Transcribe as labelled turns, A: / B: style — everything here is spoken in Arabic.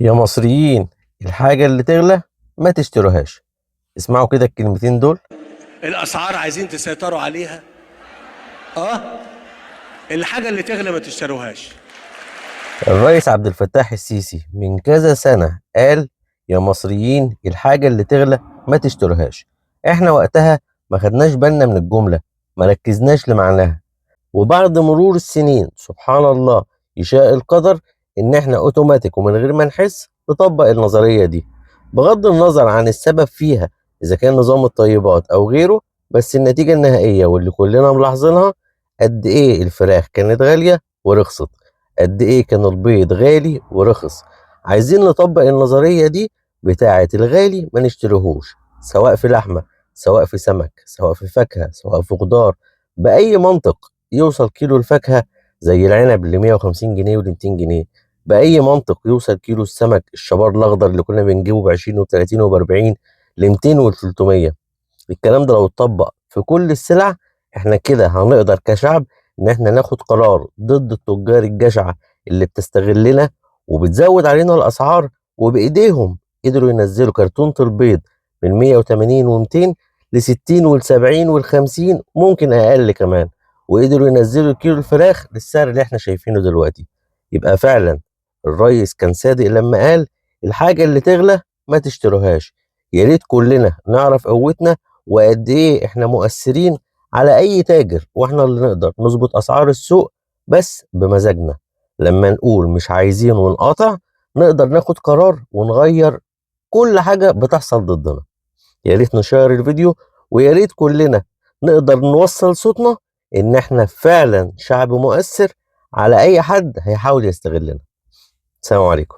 A: يا مصريين، الحاجة اللي تغلى ما تشتروهاش. اسمعوا كده الكلمتين دول.
B: الاسعار عايزين تسيطروا عليها. اه الحاجه اللي تغلى ما تشتروهاش.
A: الرئيس عبد الفتاح السيسي من كذا سنة قال: يا مصريين، الحاجة اللي تغلى ما تشتروهاش. احنا وقتها ما خدناش بالنا من الجملة، ما ركزناش لمعناها. وبعد مرور السنين سبحان الله يشاء القدر ان احنا اوتوماتيك ومن غير ما نحس نطبق النظرية دي، بغض النظر عن السبب فيها اذا كان نظام الطيبات او غيره. بس النتيجة النهائية واللي كلنا ملاحظينها، قد ايه الفراخ كانت غالية ورخصت، قد ايه كان البيض غالي ورخص. عايزين نطبق النظرية دي بتاعة الغالي ما نشتريهوش، سواء في لحمة، سواء في سمك، سواء في فاكهة، سواء في خضار. بأي منطق يوصل كيلو الفاكهة زي العنب ل 150 جنيه ول 200 جنيه؟ بأي منطق يوصل كيلو السمك الشبار الأخضر اللي كنا بنجيبه ب 20 وب 30 وب 40 ل 200 ول 300؟ الكلام ده لو اتطبق في كل السلع، احنا كده هنقدر كشعب ان احنا ناخد قرار ضد التجار الجشعة اللي بتستغلنا وبتزود علينا الاسعار. وبايديهم قدروا ينزلوا كرتونة البيض من 180 و200 ل 60 وال70 وال50، ممكن اقل كمان. وقدروا ينزلوا كيلو الفراخ للسعر اللي احنا شايفينه دلوقتي. يبقى فعلا الريس كان صادق لما قال: الحاجة اللي تغلى ما تشتروهاش. يا ريت كلنا نعرف قوتنا وقد ايه احنا مؤثرين على اي تاجر، واحنا اللي نقدر نظبط اسعار السوق بس بمزاجنا. لما نقول مش عايزين ونقاطع، نقدر ناخد قرار ونغير كل حاجة بتحصل ضدنا. يا ريت نشير الفيديو، ويا ريت كلنا نقدر نوصل صوتنا ان احنا فعلا شعب مؤثر على اي حد هيحاول يستغلنا. السلام عليكم.